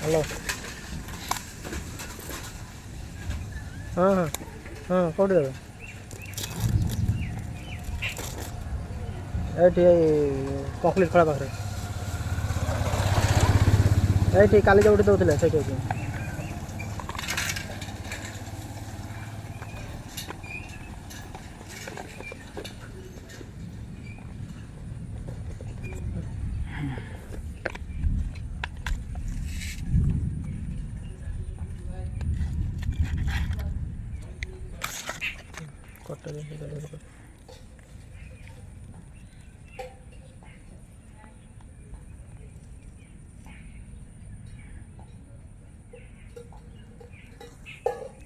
Hello. ହଁ ହଁ ହଁ କେଉଁଠି ଦେବେ? ଏଇଠି କଂକ୍ରିଟ ଖଳା ପାଖରେ। ଏଇଠି କାଲି ଯୋଉଠି ଦଉଥିଲେ ସେଇଠି ଅଛି। କଟରେ